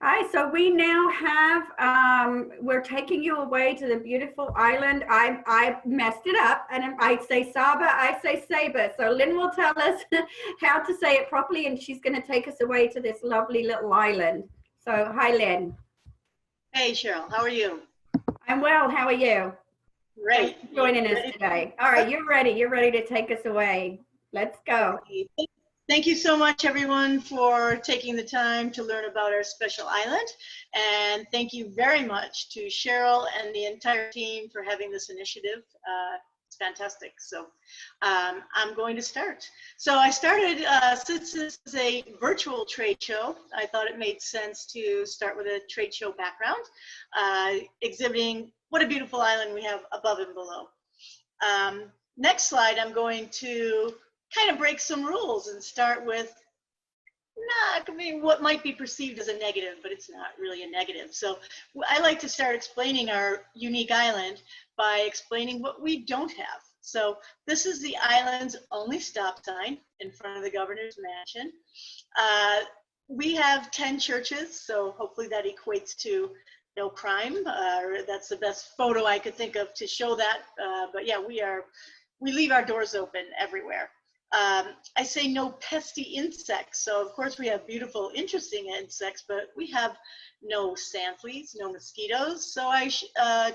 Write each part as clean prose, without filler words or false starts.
Hi, so we now have, we're taking you away to the beautiful island. I messed it up and I say Saba, I say Saba. So Lynn will tell us how to say it properly and she's going to take us away to this lovely little island. So hi, Lynn. Hey, Cheryl, how are you? I'm well, how are you? Great. Thanks for joining us today. All right, you're ready. You're ready to take us away. Let's go. Thank you so much, everyone, for taking the time to learn about our special island. And thank you very much to Cheryl and the entire team for having this initiative. It's fantastic. So I'm going to start. So I started, since this is a virtual trade show, I thought it made sense to start with a trade show background, exhibiting what a beautiful island we have above and below. Next slide, I'm going to kind of break some rules and start with what might be perceived as a negative, but it's not really a negative. So I like to start explaining our unique island by explaining what we don't have. So this is the island's only stop sign in front of the governor's mansion. We have 10 churches, so hopefully that equates to no crime. That's the best photo I could think of to show that. But yeah, we leave our doors open everywhere. I say no pesty insects. So of course we have beautiful, interesting insects, but we have no sand fleas, no mosquitoes. So I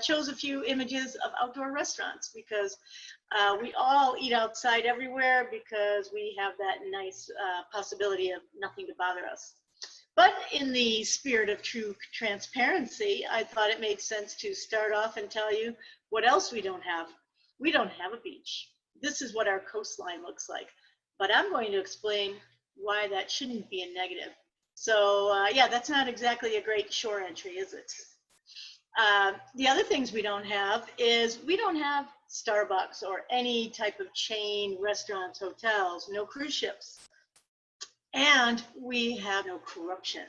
chose a few images of outdoor restaurants because we all eat outside everywhere because we have that nice possibility of nothing to bother us. But in the spirit of true transparency, I thought it made sense to start off and tell you what else we don't have. We don't have a beach. This is what our coastline looks like. But I'm going to explain why that shouldn't be a negative. So yeah, that's not exactly a great shore entry, is it? The other things we don't have is we don't have Starbucks or any type of chain restaurants, hotels, no cruise ships. And we have no corruption.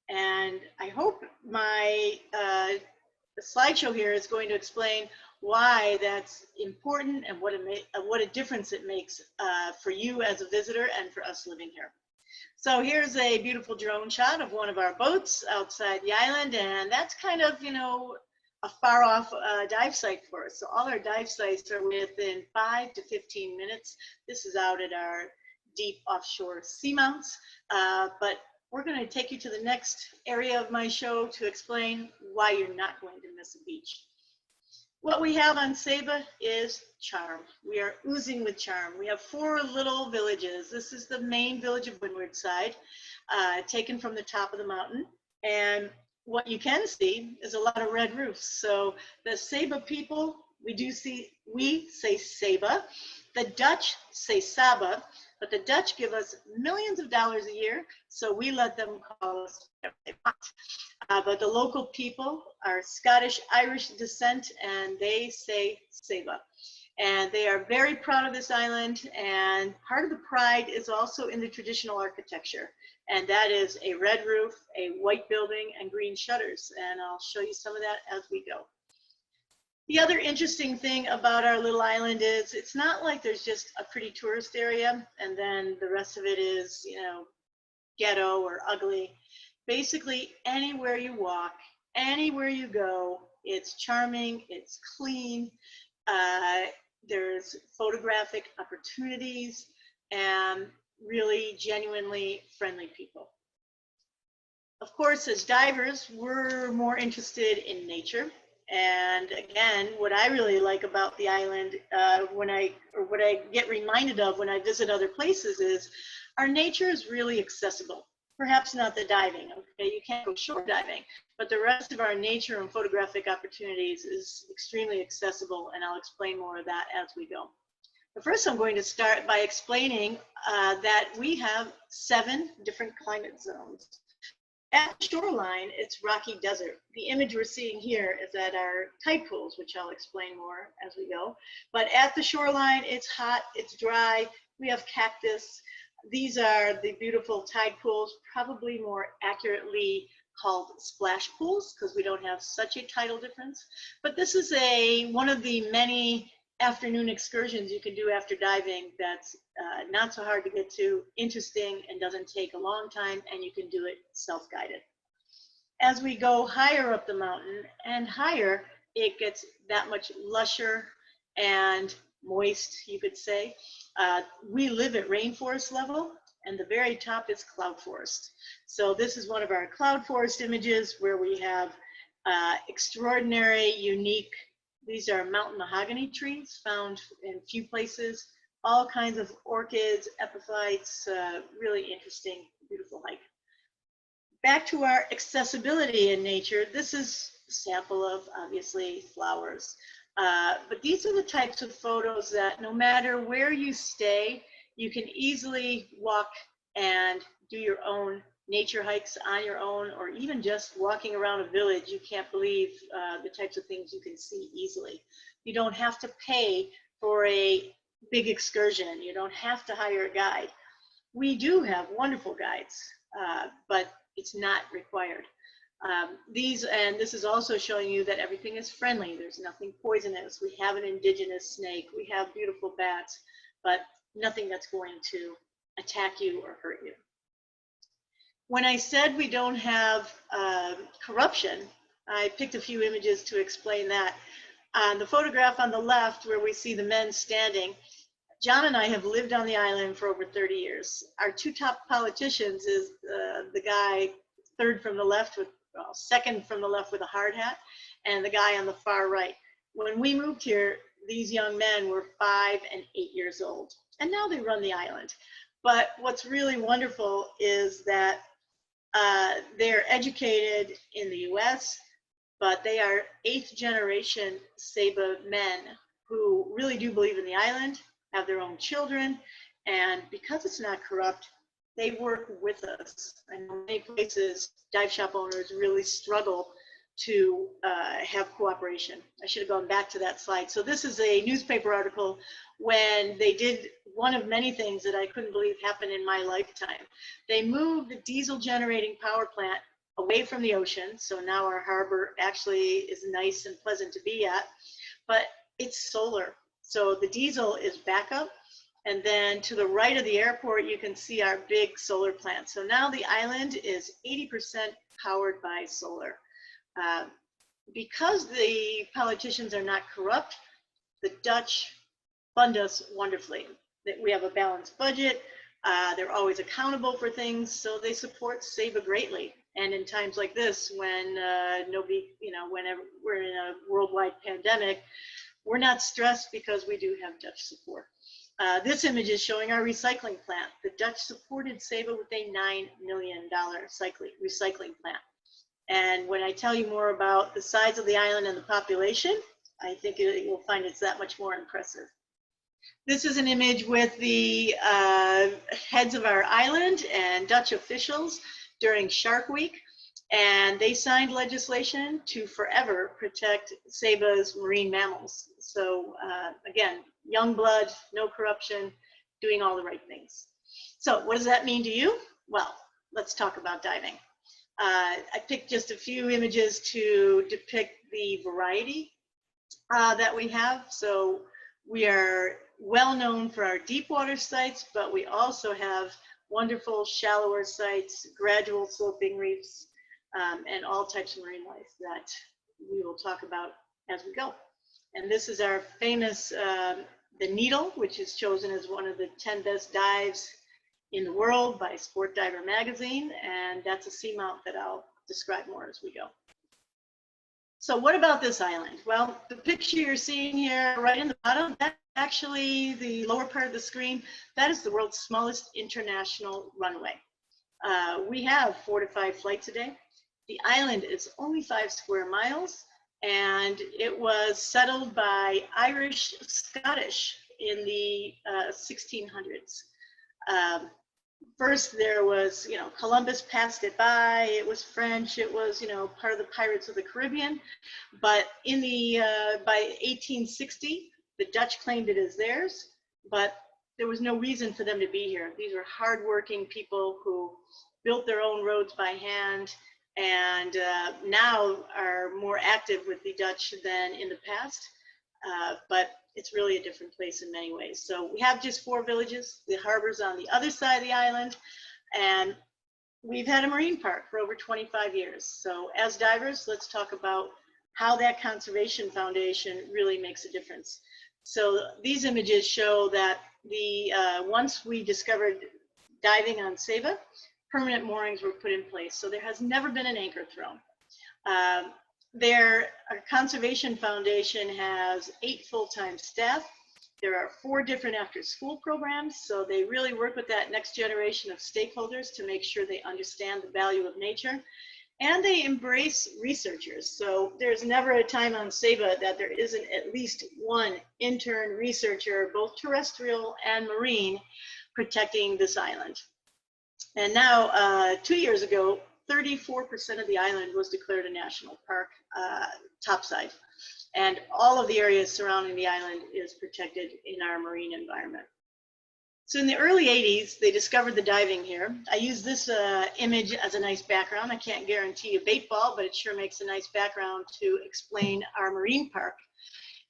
And I hope my the slideshow here is going to explain why that's important and what a difference it makes for you as a visitor and for us living here. So here's a beautiful drone shot of one of our boats outside the island, and that's kind of, you know, a far off dive site for us. So all our dive sites are within 5 to 15 minutes. This is out at our deep offshore seamounts, but we're going to take you to the next area of my show to explain why you're not going to miss a beach. What we have on Saba is charm. We are oozing with charm. We have 4 little villages. This is the main village of Windward Side, taken from the top of the mountain. And what you can see is a lot of red roofs. So the Saba people, we say Saba. The Dutch say Saba, but the Dutch give us millions of dollars a year, so we let them call us whatever they want. But the local people are Scottish, Irish descent, and they say Saba. And they are very proud of this island, and part of the pride is also in the traditional architecture. And that is a red roof, a white building, and green shutters. And I'll show you some of that as we go. The other interesting thing about our little island is it's not like there's just a pretty tourist area and then the rest of it is, you know, ghetto or ugly. Basically, anywhere you walk, anywhere you go, it's charming, it's clean, there's photographic opportunities, and really genuinely friendly people. Of course, as divers, we're more interested in nature. And again, what I really like about the island, what I get reminded of when I visit other places is our nature is really accessible. Perhaps not the diving, okay? You can't go shore diving, but the rest of our nature and photographic opportunities is extremely accessible, and I'll explain more of that as we go. But first, I'm going to start by explaining that we have 7 different climate zones. At the shoreline, it's rocky desert. The image we're seeing here is at our tide pools, which I'll explain more as we go. But at the shoreline, it's hot, it's dry, we have cactus. These are the beautiful tide pools, probably more accurately called splash pools because we don't have such a tidal difference. But this is one of the many afternoon excursions you can do after diving that's not so hard to get to, interesting, and doesn't take a long time, and you can do it self-guided. As we go higher up the mountain and higher, it gets that much lusher and moist, you could say. We live at rainforest level, and the very top is cloud forest. So this is one of our cloud forest images where we have extraordinary, unique, these are mountain mahogany trees found in few places, all kinds of orchids, epiphytes, really interesting, beautiful hike. Back to our accessibility in nature, this is a sample of, obviously, flowers. But these are the types of photos that no matter where you stay, you can easily walk and do your own nature hikes on your own, or even just walking around a village. You can't believe the types of things you can see easily. You don't have to pay for a big excursion. You don't have to hire a guide. We do have wonderful guides, but it's not required. This is also showing you that everything is friendly. There's nothing poisonous. We have an indigenous snake. We have beautiful bats, but nothing that's going to attack you or hurt you. When I said we don't have corruption, I picked a few images to explain that. On the photograph on the left, where we see the men standing, John and I have lived on the island for over 30 years. Our two top politicians is the guy second from the left with a hard hat, and the guy on the far right. When we moved here, these young men were 5 and 8 years old, and now they run the island. But what's really wonderful is that they're educated in the US, but they are 8th generation Saba men who really do believe in the island, have their own children, and because it's not corrupt, they work with us. I know many places, dive shop owners really struggle to have cooperation. I should have gone back to that slide. So this is a newspaper article when they did one of many things that I couldn't believe happened in my lifetime. They moved the diesel generating power plant away from the ocean. So now our harbor actually is nice and pleasant to be at, but it's solar. So the diesel is backup. And then to the right of the airport, you can see our big solar plant. So now the island is 80% powered by solar. Because the politicians are not corrupt, the Dutch fund us wonderfully. We have a balanced budget. They're always accountable for things, so they support Saba greatly. And in times like this, when whenever we're in a worldwide pandemic, we're not stressed because we do have Dutch support. This image is showing our recycling plant. The Dutch supported Saba with a $9 million recycling plant. And when I tell you more about the size of the island and the population, I think you'll find it's that much more impressive. This is an image with the heads of our island and Dutch officials during Shark Week. And they signed legislation to forever protect Saba's marine mammals. So again, young blood, no corruption, doing all the right things. So what does that mean to you? Well, let's talk about diving. I picked just a few images to depict the variety that we have. So we are well known for our deep water sites, but we also have wonderful shallower sites, gradual sloping reefs, and all types of marine life that we will talk about as we go. And this is our famous, the Needle, which is chosen as one of the 10 best dives in the world by Sport Diver magazine. And that's a seamount that I'll describe more as we go. So what about this island? Well, the picture you're seeing here right in the bottom, that's actually the lower part of the screen. That is the world's smallest international runway. We have 4 to 5 flights a day. The island is only 5 square miles, and it was settled by Irish Scottish in the 1600s. First there was, Columbus passed it by, it was French, it was, part of the Pirates of the Caribbean. But in the, by 1860, the Dutch claimed it as theirs, but there was no reason for them to be here. These were hardworking people who built their own roads by hand, and now are more active with the Dutch than in the past. But it's really a different place in many ways. So we have just 4 villages. The harbor's on the other side of the island, and we've had a marine park for over 25 years. So as divers, let's talk about how that conservation foundation really makes a difference. So these images show that once we discovered diving on Saba, permanent moorings were put in place. So there has never been an anchor thrown. Their conservation foundation has 8 full-time staff. There are 4 different after-school programs, so they really work with that next generation of stakeholders to make sure they understand the value of nature. And they embrace researchers. So there's never a time on Saba that there isn't at least one intern researcher, both terrestrial and marine, protecting this island. And now, 2 years ago, 34% of the island was declared a national park topside. And all of the areas surrounding the island is protected in our marine environment. So in the early 80s, they discovered the diving here. I use this image as a nice background. I can't guarantee a bait ball, but it sure makes a nice background to explain our marine park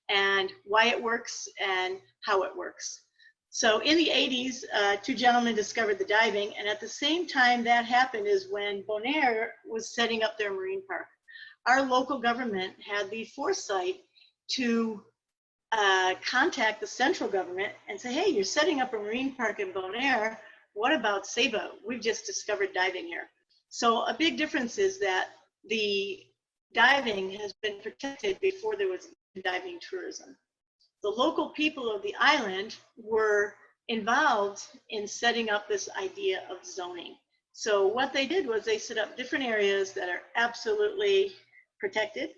and why it works and how it works. So in the 80s, 2 gentlemen discovered the diving, and at the same time that happened is when Bonaire was setting up their marine park. Our local government had the foresight to contact the central government and say, hey, you're setting up a marine park in Bonaire. What about Saba? We've just discovered diving here. So a big difference is that the diving has been protected before there was diving tourism. The local people of the island were involved in setting up this idea of zoning. So what they did was they set up different areas that are absolutely protected.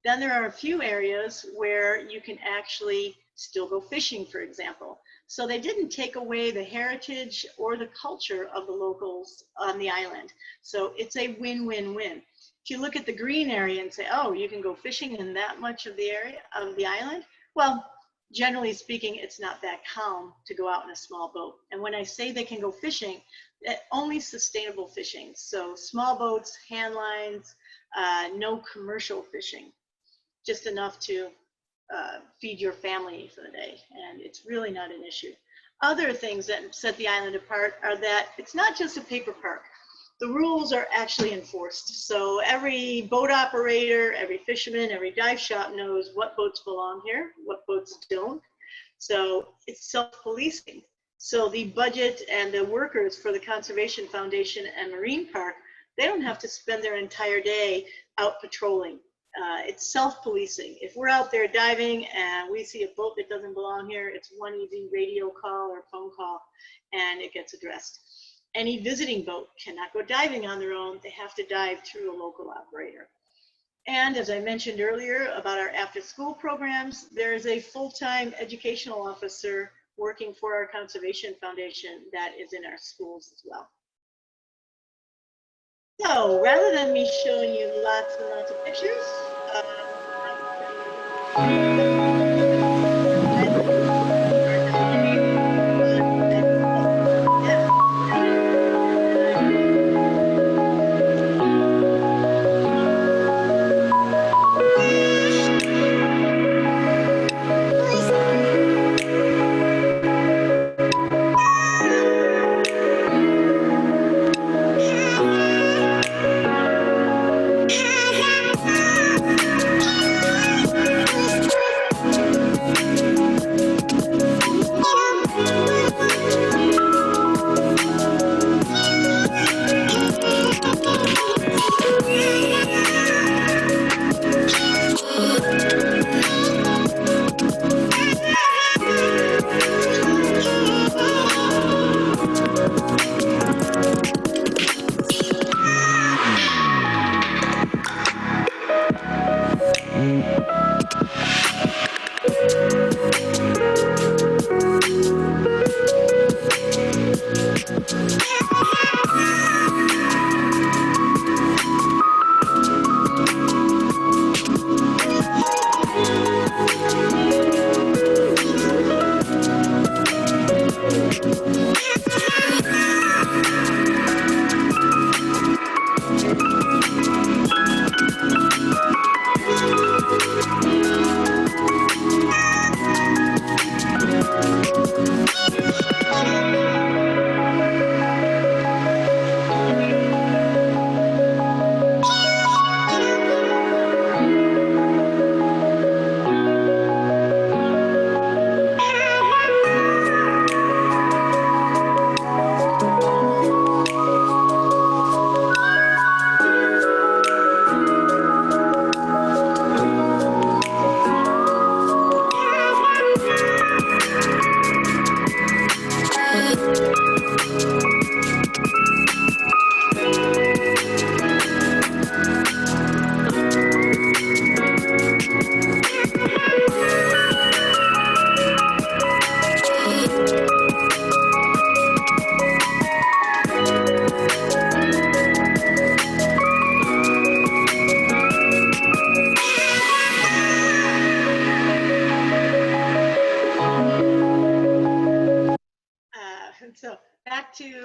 Then there are a few areas where you can actually still go fishing, for example. So they didn't take away the heritage or the culture of the locals on the island. So it's a win-win-win. If you look at the green area and say, oh, you can go fishing in that much of the area of the island, well, generally speaking, it's not that calm to go out in a small boat. And when I say they can go fishing, only sustainable fishing. So small boats, hand lines, no commercial fishing, just enough to feed your family for the day. And it's really not an issue. Other things that set the island apart are that it's not just a paper park. The rules are actually enforced. So every boat operator, every fisherman, every dive shop knows what boats belong here, what boats don't. So it's self-policing. So the budget and the workers for the Conservation Foundation and Marine Park, they don't have to spend their entire day out patrolling. It's self-policing. If we're out there diving and we see a boat that doesn't belong here, it's one easy radio call or phone call and it gets addressed. Any visiting boat cannot go diving on their own. They have to dive through a local operator. And as I mentioned earlier about our after-school programs, there is a full-time educational officer working for our Conservation Foundation that is in our schools as well. So rather than me showing you lots and lots of pictures,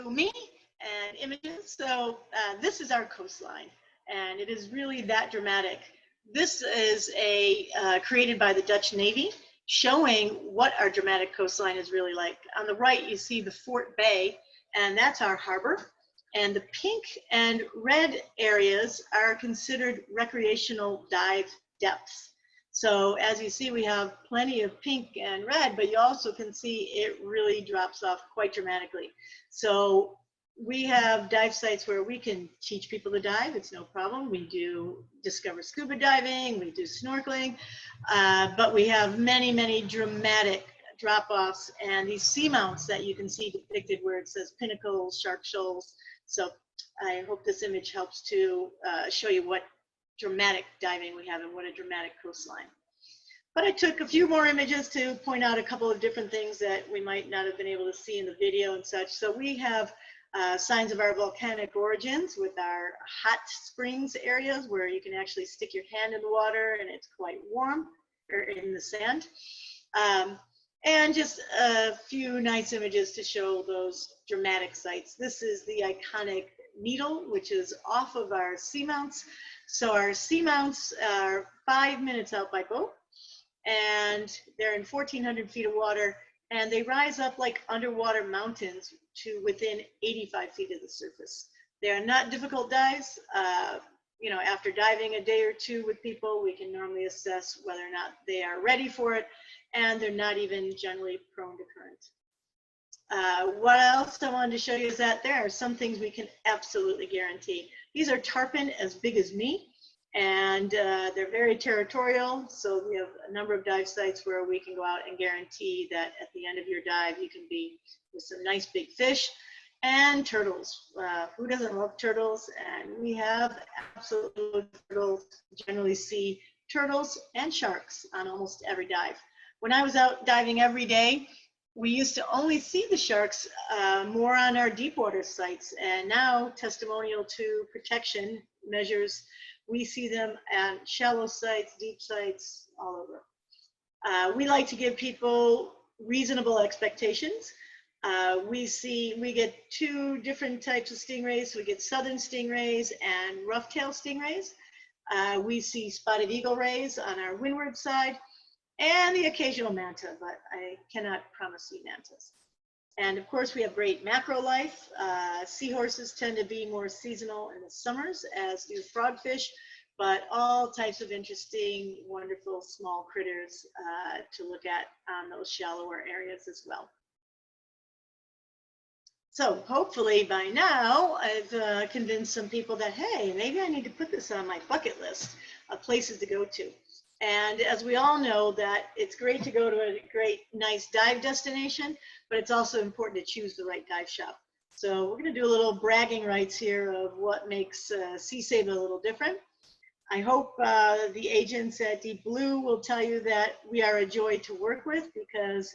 to me and images. So this is our coastline, and it is really that dramatic. This is created by the Dutch Navy, showing what our dramatic coastline is really like. On the right, you see the Fort Bay, and that's our harbor. And the pink and red areas are considered recreational dive depths. So as you see, we have plenty of pink and red, but you also can see it really drops off quite dramatically. So we have dive sites where we can teach people to dive. It's no problem. We do discover scuba diving, we do snorkeling, but we have many, many dramatic drop-offs and these seamounts that you can see depicted where it says pinnacles, shark shoals. So I hope this image helps to show you what dramatic diving we have and what a dramatic coastline. But I took a few more images to point out a couple of different things that we might not have been able to see in the video and such. So we have signs of our volcanic origins with our hot springs areas where you can actually stick your hand in the water and it's quite warm, or in the sand. And just a few nice images to show those dramatic sites. This is the iconic needle, which is off of our seamounts. So our seamounts are 5 minutes out by boat, and they're in 1,400 feet of water, and they rise up like underwater mountains to within 85 feet of the surface. They are not difficult dives. You know, after diving a day or two with people, we can normally assess whether or not they are ready for it, and they're not even generally prone to current. What else I wanted to show you is that there are some things we can absolutely guarantee. These are tarpon as big as me, and they're very territorial. So we have a number of dive sites where we can go out and guarantee that at the end of your dive, you can be with some nice big fish. And turtles. Who doesn't love turtles? And we have absolute turtles. Generally see turtles and sharks on almost every dive. When I was out diving every day, we used to only see the sharks more on our deep water sites, and now, testimonial to protection measures, we see them at shallow sites, deep sites, all over. We like to give people reasonable expectations. We get two different types of stingrays. We get southern stingrays and rough-tail stingrays. We see spotted eagle rays on our windward side, and the occasional manta, but I cannot promise you mantas. And of course, we have great macro life. Seahorses tend to be more seasonal in the summers, as do frogfish, but all types of interesting, wonderful small critters to look at on those shallower areas as well. So hopefully by now, I've convinced some people that, hey, maybe I need to put this on my bucket list of places to go to. And as we all know, that it's great to go to a great, nice dive destination, but it's also important to choose the right dive shop. So we're going to do a little bragging rights here of what makes Sea Saba a little different. I hope the agents at Deep Blue will tell you that we are a joy to work with, because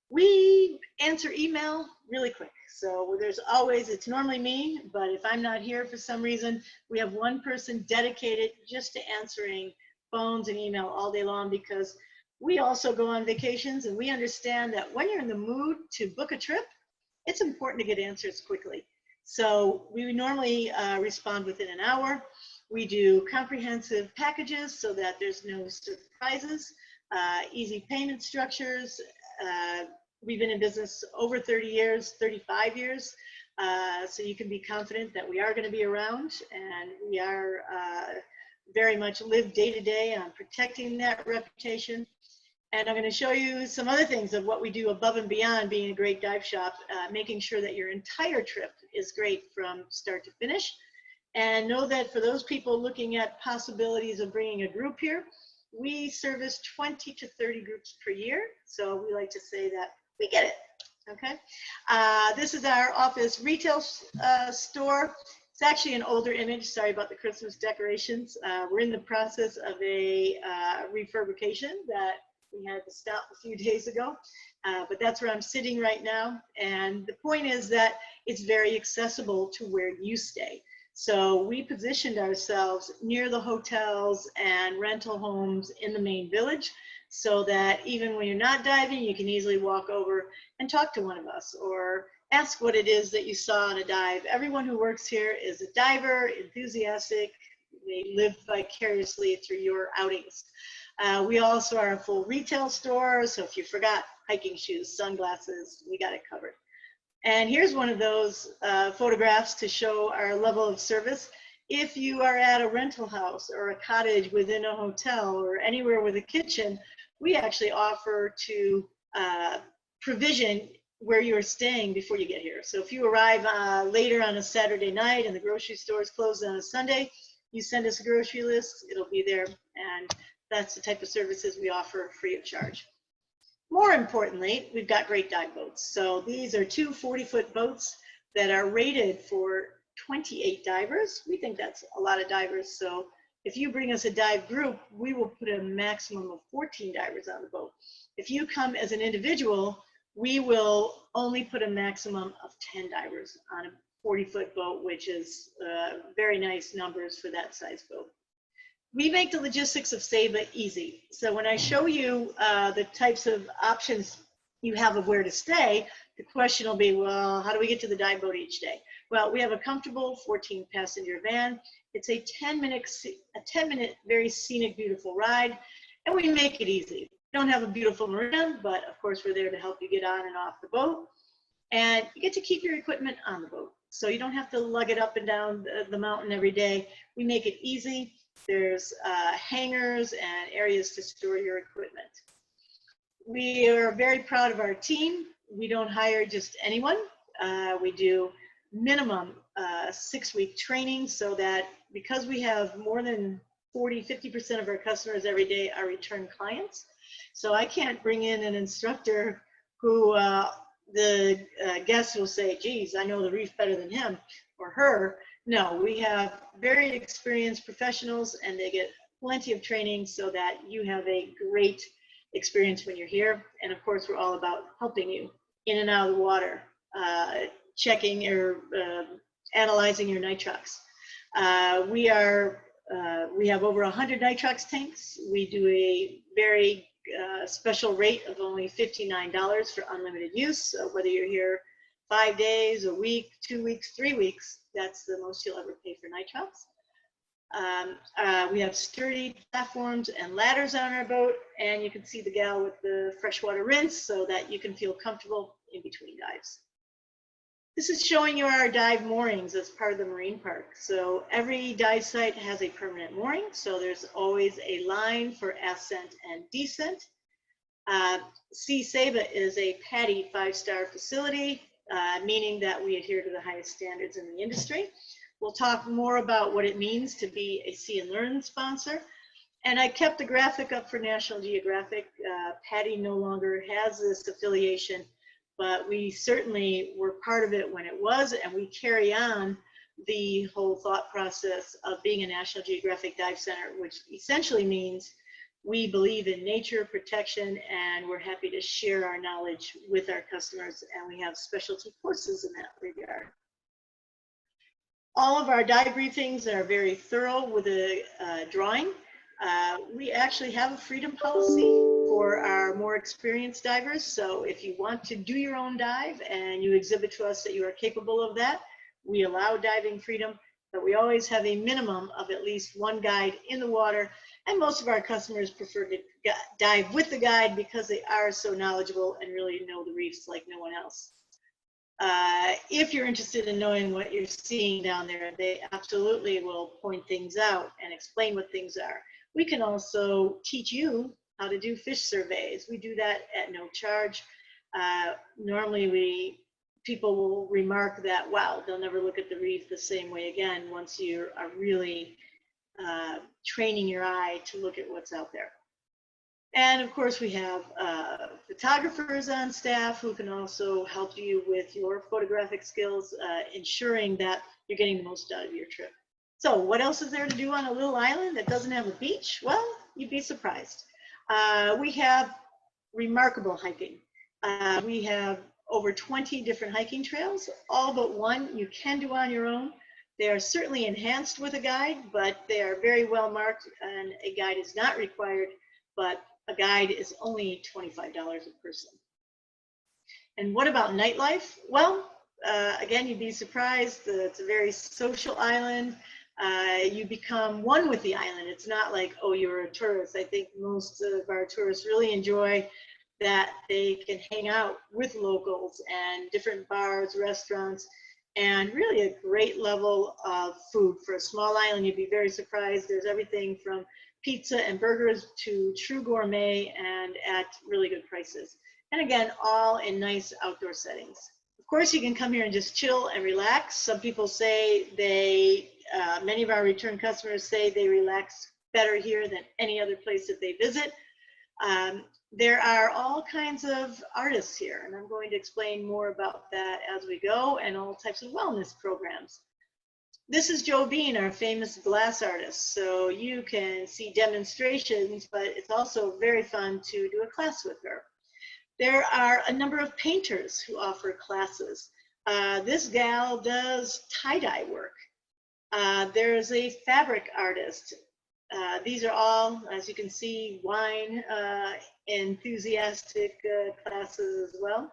we answer email really quick. So there's always, it's normally me, but if I'm not here for some reason, we have one person dedicated just to answering phones and email all day long, because we also go on vacations and we understand that when you're in the mood to book a trip, it's important to get answers quickly. So we normally respond within an hour. We do comprehensive packages so that there's no surprises, easy payment structures. We've been in business over 30 years, 35 years. So you can be confident that we are going to be around, and we are very much live day to day on protecting that reputation. And I'm going to show you some other things of what we do above and beyond being a great dive shop, making sure that your entire trip is great from start to finish. And know that for those people looking at possibilities of bringing a group here, we service 20 to 30 groups per year. So we like to say that we get it, okay? This is our office retail store. It's actually an older image. Sorry about the Christmas decorations. We're in the process of a refurbishment that we had to stop a few days ago, but that's where I'm sitting right now. And the point is that it's very accessible to where you stay. So we positioned ourselves near the hotels and rental homes in the main village, so that even when you're not diving, you can easily walk over and talk to one of us, or ask what it is that you saw on a dive. Everyone who works here is a diver, enthusiastic. They live vicariously through your outings. We also are a full retail store, so if you forgot hiking shoes, sunglasses, we got it covered. And here's one of those photographs to show our level of service. If you are at a rental house or a cottage within a hotel or anywhere with a kitchen, we actually offer to provision where you're staying before you get here. So if you arrive later on a Saturday night and the grocery store is closed on a Sunday, you send us a grocery list, it'll be there, and that's the type of services we offer free of charge. More importantly, we've got great dive boats. So these are two 40-foot boats that are rated for 28 divers. We think that's a lot of divers. So if you bring us a dive group, we will put a maximum of 14 divers on the boat. If you come as an individual, we will only put a maximum of 10 divers on a 40-foot boat, which is very nice numbers for that size boat. We make the logistics of Saba easy. So when I show you the types of options you have of where to stay, the question will be, well, how do we get to the dive boat each day? Well, we have a comfortable 14-passenger van. It's a 10-minute, very scenic, beautiful ride, and we make it easy. We don't have a beautiful marina, but of course we're there to help you get on and off the boat. And you get to keep your equipment on the boat. So you don't have to lug it up and down the mountain every day. We make it easy. There's hangars and areas to store your equipment. We are very proud of our team. We don't hire just anyone. We do minimum 6-week training so that because we have more than 40–50% of our customers every day are return clients. So I can't bring in an instructor who the guests will say, geez, I know the reef better than him or her. No, we have very experienced professionals and they get plenty of training so that you have a great experience when you're here. And of course, we're all about helping you in and out of the water, checking or analyzing your nitrox. We have over 100 nitrox tanks. We do a very special rate of only $59 for unlimited use. So whether you're here 5 days, a week, 2 weeks, 3 weeks, that's the most you'll ever pay for nitrox. We have sturdy platforms and ladders on our boat, and you can see the gal with the freshwater rinse so that you can feel comfortable in between dives. This is showing you our dive moorings as part of the marine park. So every dive site has a permanent mooring, so there's always a line for ascent and descent. Sea Saba is a PADI 5-star facility, meaning that we adhere to the highest standards in the industry. We'll talk more about what it means to be a See and Learn sponsor. And I kept the graphic up for National Geographic. PADI no longer has this affiliation, but we certainly were part of it when it was, and we carry on the whole thought process of being a National Geographic Dive Center, which essentially means we believe in nature protection, and we're happy to share our knowledge with our customers, and we have specialty courses in that regard. All of our dive briefings are very thorough with a drawing. We actually have a freedom policy for our more experienced divers. So if you want to do your own dive and you exhibit to us that you are capable of that, we allow diving freedom, but we always have a minimum of at least one guide in the water. And most of our customers prefer to dive with the guide because they are so knowledgeable and really know the reefs like no one else. If you're interested in knowing what you're seeing down there, they absolutely will point things out and explain what things are. We can also teach you how to do fish surveys. We do that at no charge. Normally people will remark that, wow, they'll never look at the reef the same way again once you are really training your eye to look at what's out there. And of course, we have photographers on staff who can also help you with your photographic skills, ensuring that you're getting the most out of your trip. So what else is there to do on a little island that doesn't have a beach? Well, you'd be surprised. We have remarkable hiking. We have over 20 different hiking trails, all but one you can do on your own. They are certainly enhanced with a guide, but they are very well marked, and a guide is not required, but a guide is only $25 a person. And what about nightlife? Well, again, you'd be surprised. It's a very social island. You become one with the island. It's not like, oh, you're a tourist. I think most of our tourists really enjoy that they can hang out with locals and different bars, restaurants, and really a great level of food. For a small island, you'd be very surprised. There's everything from pizza and burgers to true gourmet and at really good prices. And again, all in nice outdoor settings. Of course, you can come here and just chill and relax. Some people say many of our return customers say they relax better here than any other place that they visit. There are all kinds of artists here, and I'm going to explain more about that as we go, and all types of wellness programs. This is Jo Bean, our famous glass artist. So you can see demonstrations, but it's also very fun to do a class with her. There are a number of painters who offer classes. This gal does tie-dye work. There's a fabric artist. These are all, as you can see, wine enthusiastic classes as well.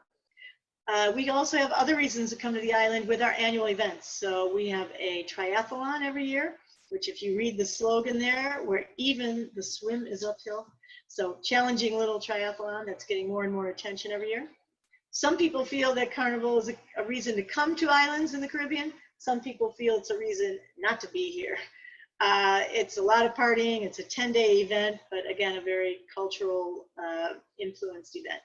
We also have other reasons to come to the island with our annual events. So we have a triathlon every year, which if you read the slogan there, where even the swim is uphill. So challenging little triathlon that's getting more and more attention every year. Some people feel that Carnival is a reason to come to islands in the Caribbean. Some people feel it's a reason not to be here. It's a lot of partying. It's a 10-day event, but again, a very cultural influenced event.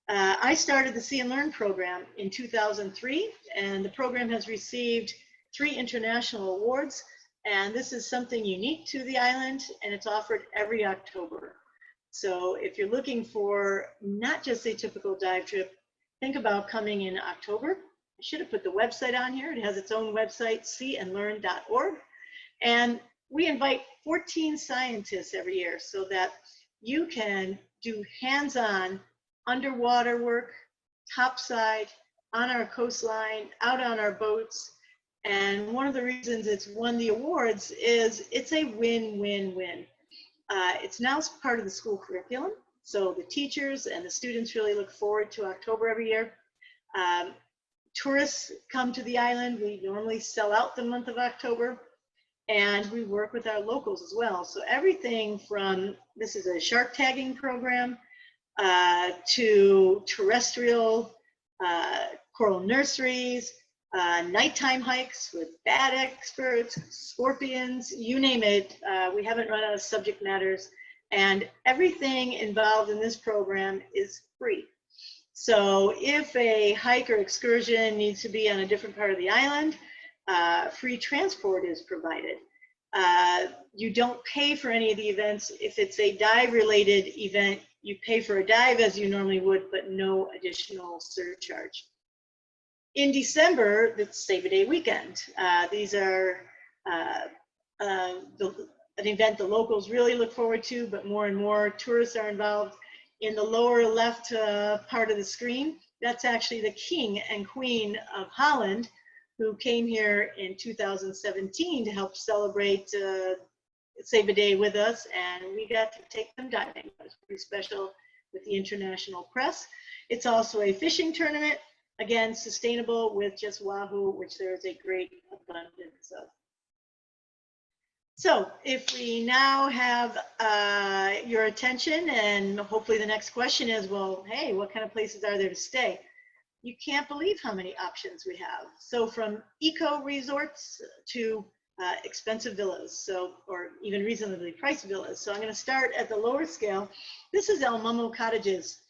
I started the See and Learn program in 2003, and the program has received 3 international awards. And this is something unique to the island, and it's offered every October. So if you're looking for not just a typical dive trip, think about coming in October. I should have put the website on here. It has its own website, seeandlearn.org. And we invite 14 scientists every year so that you can do hands-on underwater work, topside, on our coastline, out on our boats. And one of the reasons it's won the awards is it's a win-win-win. It's now part of the school curriculum. So the teachers and the students really look forward to October every year. Tourists come to the island. We normally sell out the month of October. And we work with our locals as well. So everything from, this is a shark tagging program, to terrestrial coral nurseries, nighttime hikes with bat experts, scorpions, you name it. We haven't run out of subject matters, and everything involved in this program is free. So if a hike or excursion needs to be on a different part of the island, free transport is provided. You don't pay for any of the events. If it's a dive related event, you pay for a dive as you normally would, but no additional surcharge. In December, the Saba Day weekend. These are an event the locals really look forward to, but more and more tourists are involved. In the lower left part of the screen, that's actually the King and Queen of Holland, who came here in 2017 to help celebrate Saba Day with us, and we got to take them diving. It was pretty special with the international press. It's also a fishing tournament, again, sustainable with just wahoo, which there is a great abundance of. So if we now have your attention, and hopefully the next question is, well, hey, what kind of places are there to stay? You can't believe how many options we have. So from eco resorts to expensive villas, so, or even reasonably priced villas. So I'm going to start at the lower scale. This is El Momo Cottages.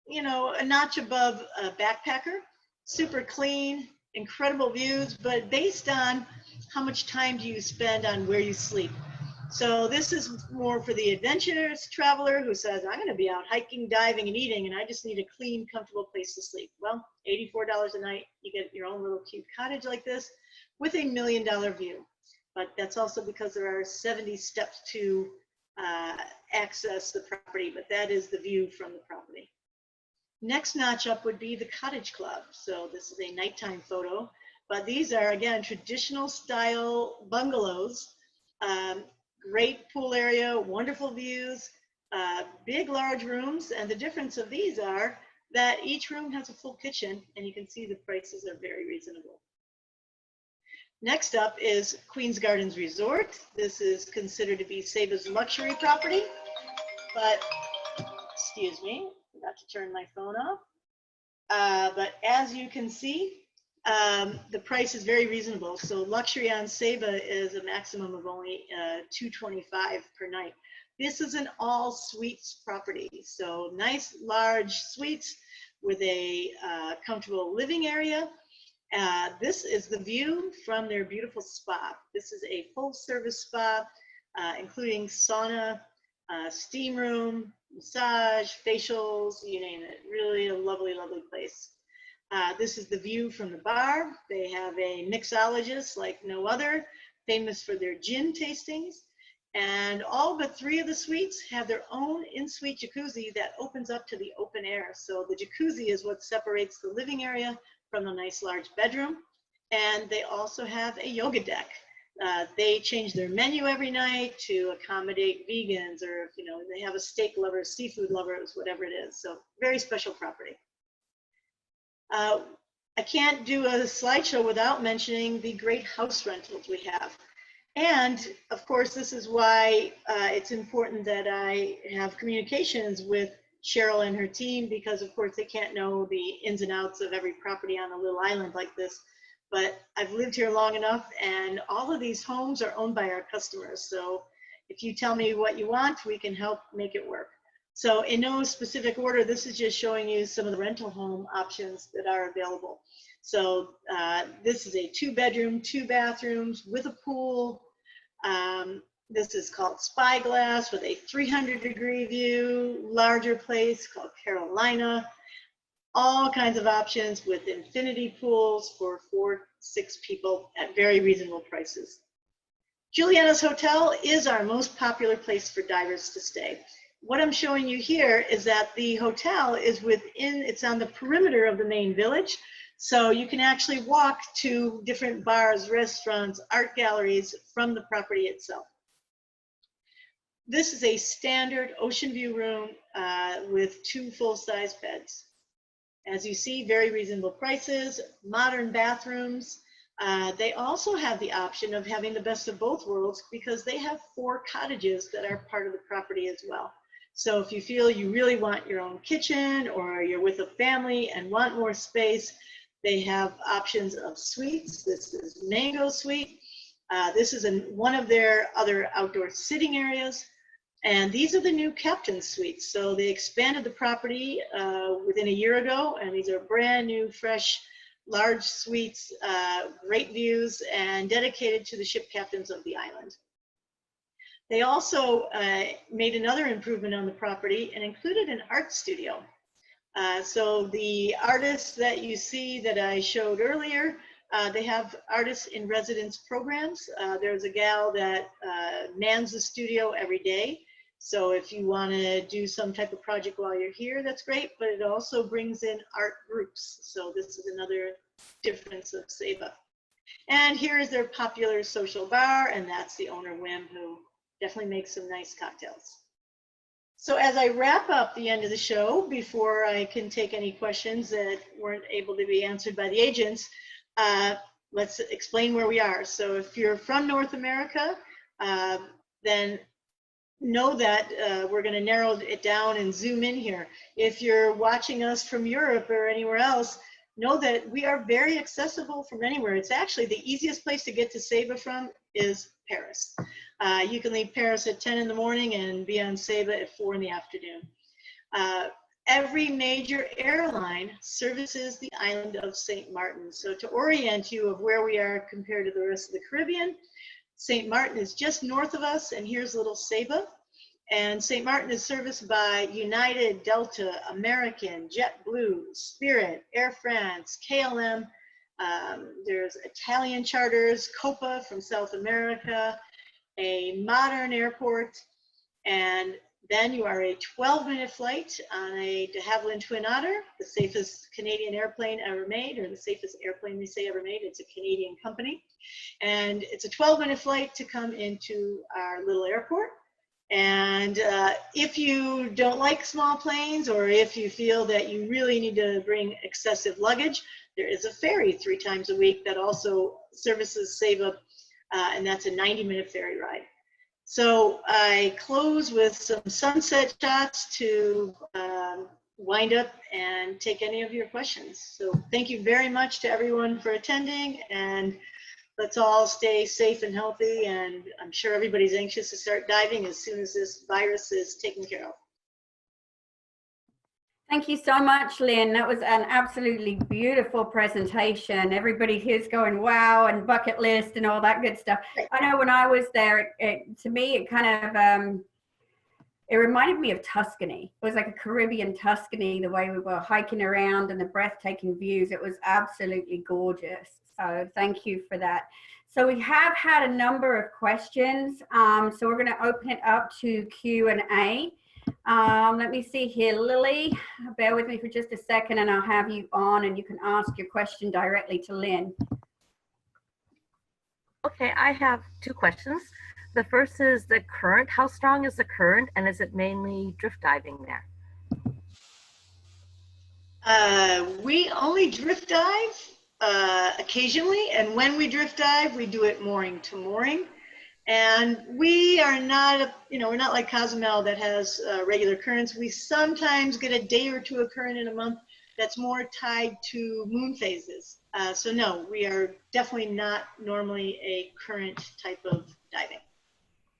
You know, a notch above a backpacker, super clean, incredible views, but based on how much time do you spend on where you sleep. So this is more for the adventurous traveler who says, I'm going to be out hiking, diving, and eating, and I just need a clean, comfortable place to sleep. Well, $84 a night, you get your own little cute cottage like this with $1 million view. But that's also because there are 70 steps to access the property, but that is the view from the property. Next notch up would be the Cottage Club. So this is a nighttime photo, but these are, again, traditional style bungalows. Great pool area, wonderful views, big, large rooms. And the difference of these are that each room has a full kitchen, and you can see the prices are very reasonable. Next up is Queen's Gardens Resort. This is considered to be Saba's luxury property, but excuse me, forgot to turn my phone off. But as you can see, the price is very reasonable. So luxury on Saba is a maximum of only $225 per night. This is an all suites property. So nice large suites with a comfortable living area. This is the view from their beautiful spa. This is a full service spa, including sauna, steam room, massage, facials, you name it. Really a lovely, lovely place. This is the view from the bar. They have a mixologist like no other, famous for their gin tastings. And all but 3 of the suites have their own in-suite jacuzzi that opens up to the open air. So the jacuzzi is what separates the living area from the nice large bedroom. And they also have a yoga deck. They change their menu every night to accommodate vegans, or if they have a steak lovers, seafood lovers, whatever it is. So very special property. I can't do a slideshow without mentioning the great house rentals we have. And of course, this is why it's important that I have communications with Cheryl and her team, because of course they can't know the ins and outs of every property on a little island like this. But I've lived here long enough, and all of these homes are owned by our customers. So if you tell me what you want, we can help make it work. So in no specific order, this is just showing you some of the rental home options that are available. So this is a 2-bedroom, 2 bathrooms with a pool. This is called Spyglass with a 300-degree view, larger place called Carolina. All kinds of options with infinity pools for 4-6 people at very reasonable prices. Juliana's Hotel is our most popular place for divers to stay. What I'm showing you here is that the hotel is it's on the perimeter of the main village. So you can actually walk to different bars, restaurants, art galleries from the property itself. This is a standard ocean view room with 2 full-size beds. As you see, very reasonable prices, modern bathrooms. They also have the option of having the best of both worlds, because they have 4 cottages that are part of the property as well. So if you feel you really want your own kitchen, or you're with a family and want more space, they have options of suites. This is Mango Suite. This is one of their other outdoor sitting areas. And these are the new Captain Suites. So they expanded the property within a year ago, and these are brand new, fresh, large suites, great views, and dedicated to the ship captains of the island. They also made another improvement on the property and included an art studio. So the artists that you see that I showed earlier, they have artists in residence programs. There's a gal that mans the studio every day. So if you want to do some type of project while you're here, that's great, but it also brings in art groups. So this is another difference of Saba. And here is their popular social bar, and that's the owner, Wim, who definitely makes some nice cocktails. So as I wrap up the end of the show, before I can take any questions that weren't able to be answered by the agents, let's explain where we are. So if you're from North America, then know that we're going to narrow it down and zoom in here. If you're watching us from Europe or anywhere else, know that we are very accessible from anywhere. It's actually the easiest place to get to Saba from is Paris. You can leave Paris at 10 in the morning and be on Saba at 4 in the afternoon. Every major airline services the island of St. Martin. So to orient you of where we are compared to the rest of the Caribbean, St. Martin is just north of us, and here's little Saba. And St. Martin is serviced by United, Delta, American, JetBlue, Spirit, Air France, KLM. There's Italian charters, Copa from South America, a modern airport, and then you are a 12-minute flight on a de Havilland Twin Otter, the safest Canadian airplane ever made, or the safest airplane they say ever made. It's a Canadian company. And it's a 12-minute flight to come into our little airport. And if you don't like small planes, or if you feel that you really need to bring excessive luggage, there is a ferry 3 times a week that also services Saba, and that's a 90-minute ferry ride. So I close with some sunset shots to wind up and take any of your questions. So thank you very much to everyone for attending, and let's all stay safe and healthy. And I'm sure everybody's anxious to start diving as soon as this virus is taken care of. Thank you so much, Lynn. That was an absolutely beautiful presentation. Everybody here's going, wow, and bucket list and all that good stuff. I know when I was there, to me, it kind of, it reminded me of Tuscany. It was like a Caribbean Tuscany, the way we were hiking around and the breathtaking views. It was absolutely gorgeous. So thank you for that. So we have had a number of questions. So we're going to open it up to Q&A. Let me see here, Lily, bear with me for just a second and I'll have you on and you can ask your question directly to Lynn. Okay, I have 2 questions. The first is the current. How strong is the current, and is it mainly drift diving there? We only drift dive occasionally, and when we drift dive, we do it mooring to mooring. And we are not, we're not like Cozumel that has regular currents. We sometimes get a day or two of current in a month that's more tied to moon phases. So no, we are definitely not normally a current type of diving.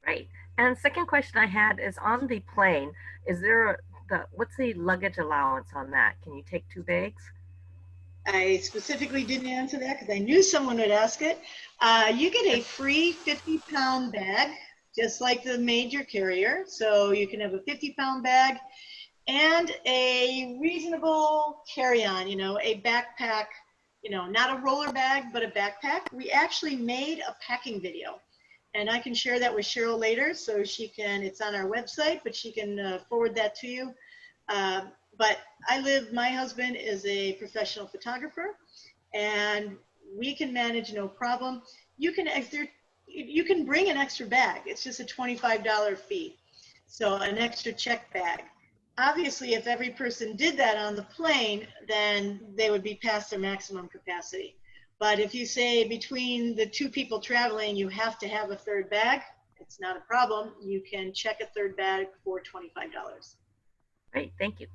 Right. And the second question I had is on the plane, is there what's the luggage allowance on that? Can you take 2 bags? I specifically didn't answer that because I knew someone would ask it. You get a free 50-pound bag, just like the major carrier. So you can have a 50-pound bag and a reasonable carry-on, a backpack, not a roller bag, but a backpack. We actually made a packing video, and I can share that with Cheryl later, so it's on our website, but she can forward that to you. But my husband is a professional photographer, and we can manage no problem. You can bring an extra bag. It's just a $25 fee. So an extra check bag. Obviously, if every person did that on the plane, then they would be past their maximum capacity. But if you say between the 2 people traveling, you have to have a 3rd bag, it's not a problem. You can check a 3rd bag for $25. Great, thank you.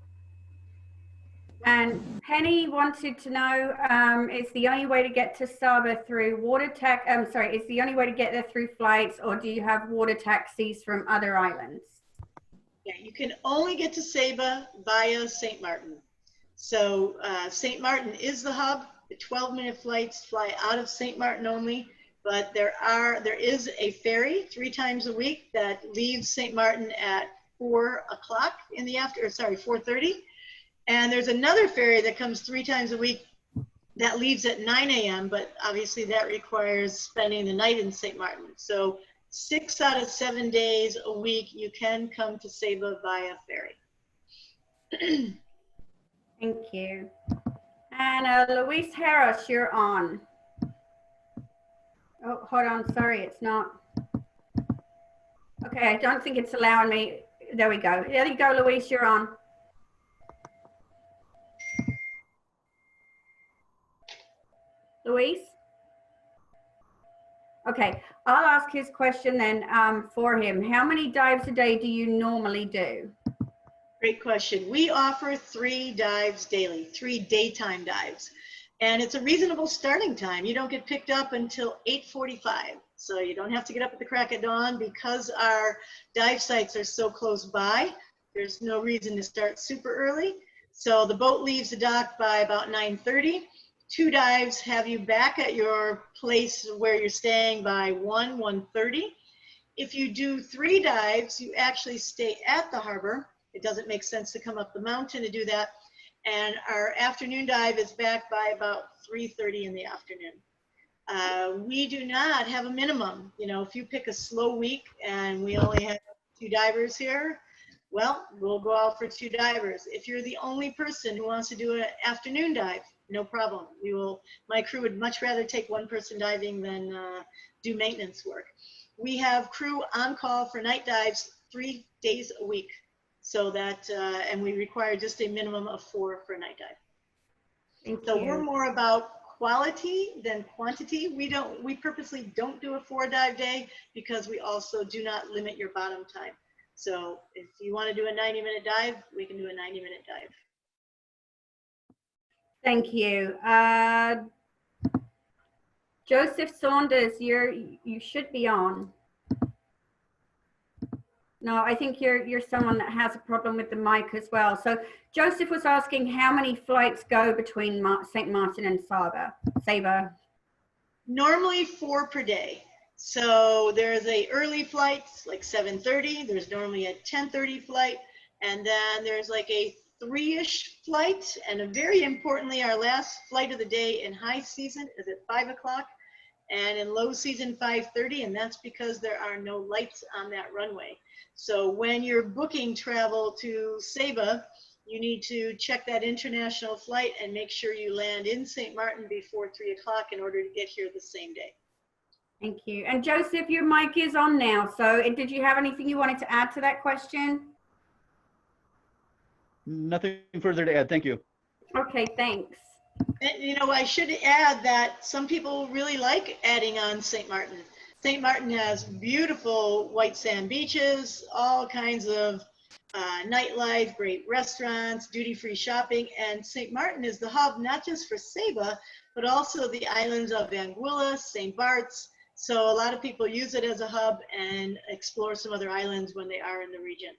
And Penny wanted to know, is the only way to get to Saba through is the only way to get there through flights, or do you have water taxis from other islands? Yeah, you can only get to Saba via St. Martin. So St. Martin is the hub. The 12-minute flights fly out of St. Martin only, but there is a ferry 3 times a week that leaves St. Martin at 4 o'clock in the afternoon, 4:30. And there's another ferry that comes 3 times a week that leaves at 9 a.m., but obviously that requires spending the night in St. Martin. So 6 out of 7 days a week, you can come to Saba via ferry. Thank you. And Luis Harris, you're on. Oh, hold on. Sorry, it's not. Okay, I don't think it's allowing me. There we go. There you go, Luis, you're on. Luis? Okay, I'll ask his question then for him. How many dives a day do you normally do? Great question. We offer 3 dives daily, 3 daytime dives. And it's a reasonable starting time. You don't get picked up until 8:45. So you don't have to get up at the crack of dawn. Because our dive sites are so close by, there's no reason to start super early. So the boat leaves the dock by about 9:30. 2 dives have you back at your place where you're staying by 1:30. If you do 3 dives, you actually stay at the harbor. It doesn't make sense to come up the mountain to do that. And our afternoon dive is back by about 3:30 in the afternoon. We do not have a minimum. If you pick a slow week and we only have 2 divers here, well, we'll go out for 2 divers. If you're the only person who wants to do an afternoon dive, no problem. My crew would much rather take 1 person diving than do maintenance work. We have crew on call for night dives 3 days a week. So that, and we require just a minimum of 4 for a night dive. Thank So you. we're more about quality than quantity. We purposely don't do a 4-dive day because we also do not limit your bottom time. So if you want to do a 90-minute dive, we can do a 90-minute dive. Thank you. Joseph Saunders, you should be on. No, I think you're someone that has a problem with the mic as well. So Joseph was asking how many flights go between St. Martin and Saba. Normally 4 per day. So there's a early flight, like 7:30. There's normally a 10:30 flight, and then there's like a 3-ish flight. And very importantly, our last flight of the day in high season is at 5 o'clock, and in low season 5:30, and that's because there are no lights on that runway. So when you're booking travel to Saba, you need to check that international flight and make sure you land in St. Martin before 3 o'clock in order to get here the same day. Thank you. And Joseph, your mic is on now. So did you have anything you wanted to add to that question? Nothing further to add. Thank you. Okay, thanks. And, you know, I should add that some people really like adding on St. Martin. St. Martin has beautiful white sand beaches, all kinds of nightlife, great restaurants, duty-free shopping, and St. Martin is the hub not just for Saba, but also the islands of Anguilla, St. Bart's. So a lot of people use it as a hub and explore some other islands when they are in the region.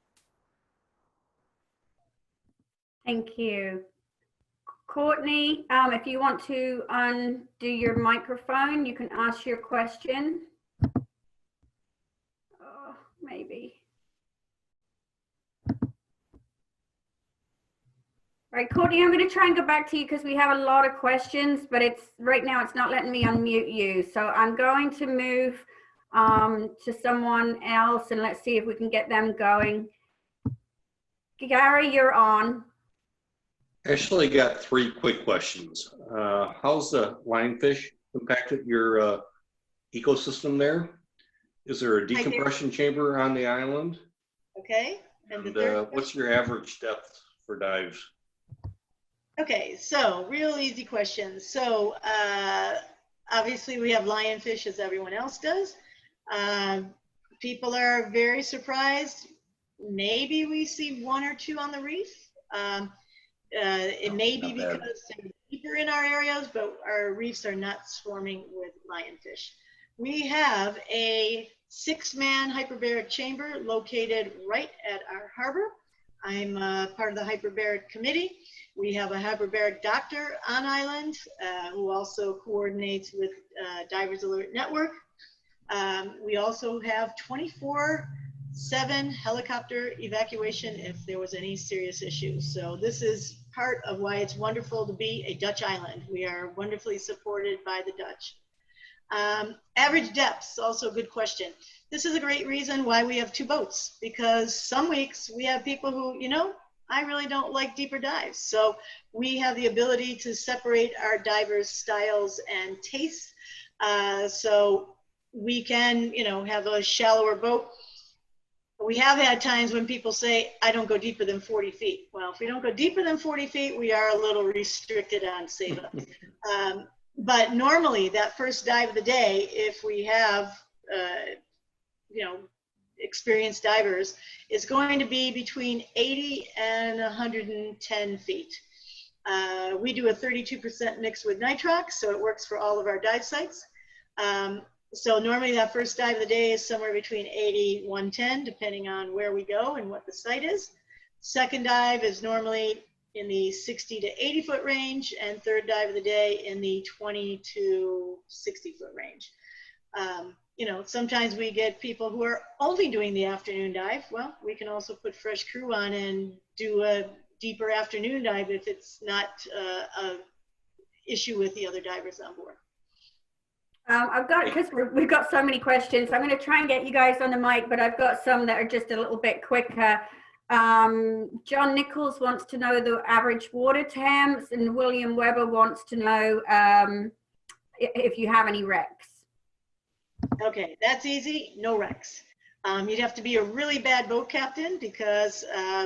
Thank you. Courtney, if you want to undo your microphone, you can ask your question. Oh, maybe. All right, Courtney, I'm going to try and go back to you because we have a lot of questions, but right now it's not letting me unmute you. So I'm going to move to someone else, and let's see if we can get them going. Gary, you're on. Actually got 3 quick questions. How's the lionfish impacted your ecosystem there? Is there a decompression chamber on the island? Okay. And what's your average depth for dives? Okay, so real easy questions. So obviously we have lionfish as everyone else does. People are very surprised. Maybe we see 1 or 2 on the reef. It may be because they're deeper in our areas, but our reefs are not swarming with lionfish. We have a 6-man hyperbaric chamber located right at our harbor. I'm part of the hyperbaric committee. We have a hyperbaric doctor on island who also coordinates with Divers Alert Network. We also have 24/7 helicopter evacuation if there was any serious issues. So this is part of why it's wonderful to be a Dutch island. We are wonderfully supported by the Dutch. Average depths, also a good question. This is a great reason why we have 2 boats, because some weeks we have people who, you know, I really don't like deeper dives. So we have the ability to separate our divers' styles and tastes. So we can, you know, have a shallower boat. We have had times when people say, I don't go deeper than 40 feet. Well, if we don't go deeper than 40 feet, we are a little restricted on Saba. But normally that first dive of the day, if we have, you know, experienced divers, is going to be between 80 and 110 feet. We do a 32% mix with nitrox, so it works for all of our dive sites. So normally that first dive of the day is somewhere between 80, 110, depending on where we go and what the site is. Second dive is normally in the 60 to 80 foot range, and third dive of the day in the 20 to 60 foot range. You know, sometimes we get people who are only doing the afternoon dive. Well, we can also put fresh crew on and do a deeper afternoon dive if it's not a issue with the other divers on board. I've got, because we've got so many questions, I'm going to try and get you guys on the mic, but I've got some that are just a little bit quicker. John Nichols wants to know the average water temps, and William Weber wants to know if you have any wrecks. Okay, that's easy. No wrecks. You'd have to be a really bad boat captain because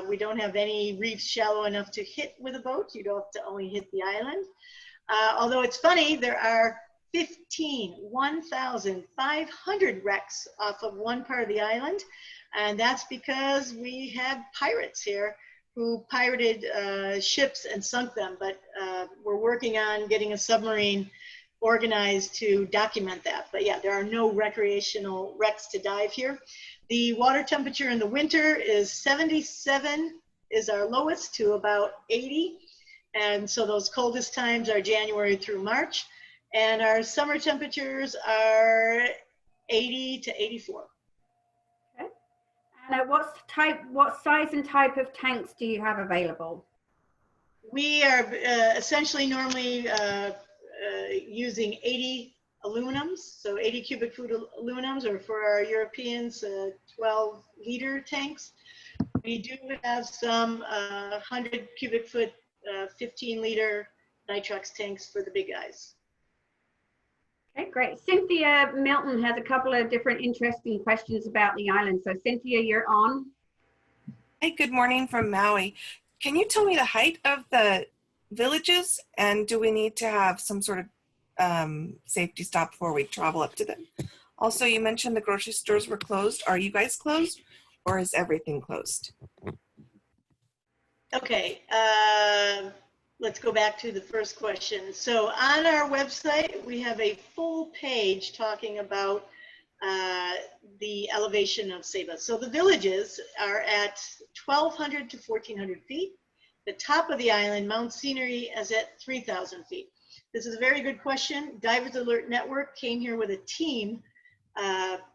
we don't have any reefs shallow enough to hit with a boat. You'd have to only hit the island. Although it's funny, there are 1,500 wrecks off of one part of the island. And that's because we had pirates here who pirated ships and sunk them. But we're working on getting a submarine organized to document that. But yeah, there are no recreational wrecks to dive here. The water temperature in the winter is 77 is our lowest to about 80. And so those coldest times are January through March. And our summer temperatures are 80 to 84. Okay. And what size and type of tanks do you have available? We are essentially normally using 80 aluminums, so 80 cubic foot aluminums, or for our Europeans, 12-liter tanks. We do have some 100 cubic foot, 15-liter nitrox tanks for the big guys. Okay, great. Cynthia Milton has a couple of different interesting questions about the island. So Cynthia, you're on. Hey, good morning from Maui. Can you tell me the height of the villages, and do we need to have some sort of safety stop before we travel up to them? Also, you mentioned the grocery stores were closed. Are you guys closed, or is everything closed? Okay, let's go back to the first question. So on our website, we have a full page talking about the elevation of Saba. So the villages are at 1,200 to 1,400 feet. The top of the island, Mount Scenery, is at 3,000 feet. This is a very good question. Divers Alert Network came here with a team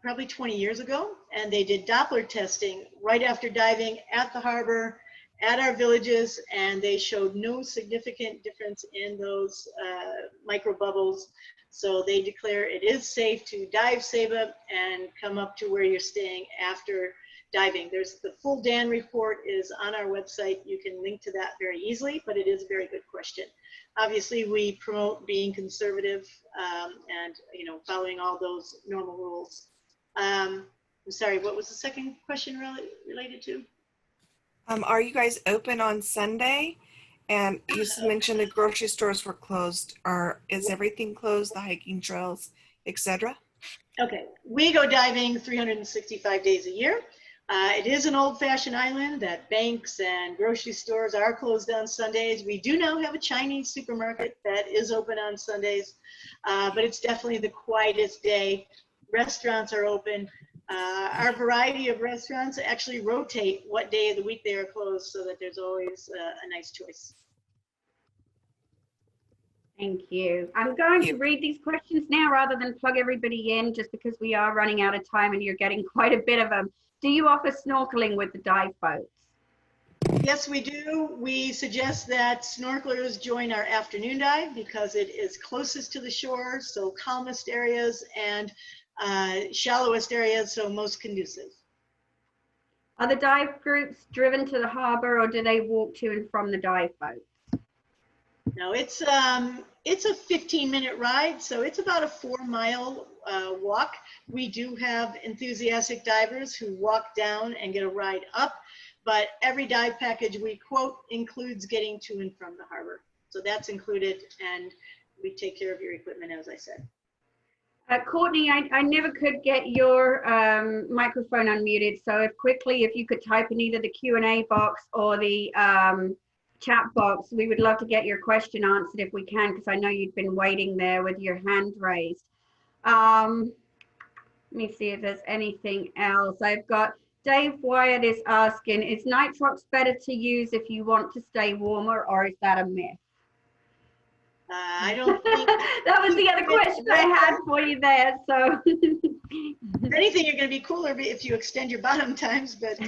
probably 20 years ago, and they did Doppler testing right after diving at the harbor, at our villages, and they showed no significant difference in those micro bubbles. So they declare it is safe to dive Saba and come up to where you're staying after diving. There's the full DAN report is on our website. You can link to that very easily, but it is a very good question. Obviously, we promote being conservative and following all those normal rules. I'm sorry, what was the second question related to? Are you guys open on Sunday? And you mentioned the grocery stores were closed. Is everything closed, the hiking trails, etc.? Okay, we go diving 365 days a year. It is an old-fashioned island that banks and grocery stores are closed on Sundays. We do now have a Chinese supermarket that is open on Sundays, but it's definitely the quietest day. Restaurants are open. Our variety of restaurants actually rotate what day of the week they are closed so that there's always a nice choice. Thank you. I'm going to read these questions now rather than plug everybody in, just because we are running out of time and you're getting quite a bit of them. Do you offer snorkeling with the dive boats? Yes, we do. We suggest that snorkelers join our afternoon dive because it is closest to the shore, so calmest areas, and shallowest areas, so most conducive. Are the dive groups driven to the harbor, or do they walk to and from the dive boats? No, it's a 15-minute ride, so it's about a 4-mile walk. We do have enthusiastic divers who walk down and get a ride up, but every dive package we quote includes getting to and from the harbor. So that's included, and we take care of your equipment, as I said. Courtney, I never could get your microphone unmuted, so if you could type in either the Q&A box or the chat box, we would love to get your question answered if we can, because I know you've been waiting there with your hand raised. Let me see if there's anything else. I've got Dave Wyatt is asking, is nitrox better to use if you want to stay warmer, or is that a myth? I don't think that was the other question I had for you there. So if anything, you're going to be cooler if you extend your bottom times, but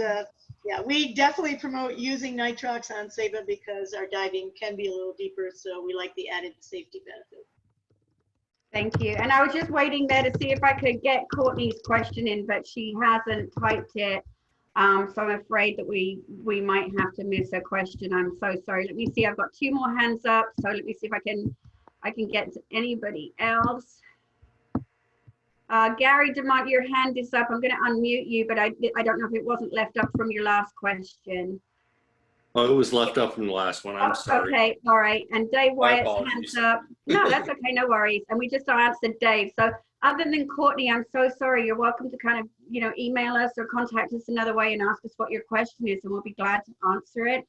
yeah, we definitely promote using nitrox on Saba because our diving can be a little deeper, so we like the added safety benefit. Thank you. And I was just waiting there to see if I could get Courtney's question in, but she hasn't typed it. So I'm afraid that we might have to miss her question. I'm so sorry. Let me see. I've got 2 more hands up. So let me see if I can get to anybody else. Gary DeMont, your hand is up. I'm going to unmute you, but I don't know if it wasn't left up from your last question. Oh, it was left up from the last one. I'm sorry. Okay, all right. And Dave My Wyatt's hands apologies. up. No, that's okay, no worries. And we just answered Dave. So other than Courtney, I'm so sorry. You're welcome to kind of, email us or contact us another way and ask us what your question is, and we'll be glad to answer it.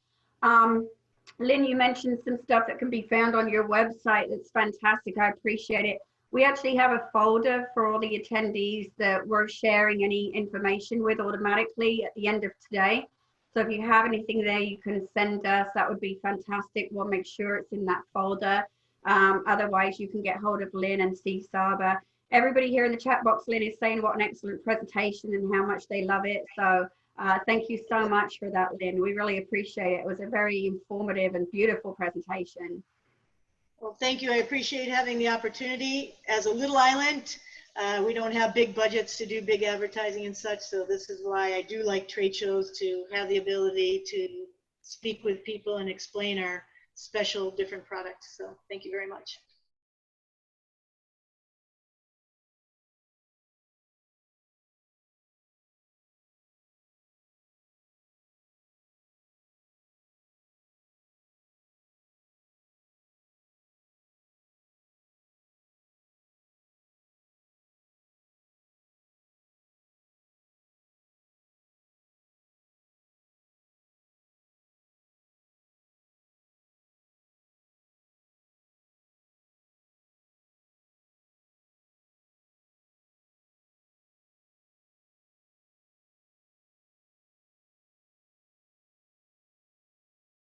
Lynn, you mentioned some stuff that can be found on your website. That's fantastic. I appreciate it. We actually have a folder for all the attendees that we're sharing any information with automatically at the end of today. So if you have anything there, you can send us. That would be fantastic. We'll make sure it's in that folder. Otherwise, you can get hold of Lynn and Sea Saba. Everybody here in the chat box, Lynn, is saying what an excellent presentation and how much they love it. So thank you so much for that, Lynn. We really appreciate it. It was a very informative and beautiful presentation. Well, thank you. I appreciate having the opportunity. As a little island, we don't have big budgets to do big advertising and such, so this is why I do like trade shows, to have the ability to speak with people and explain our special different products. So thank you very much.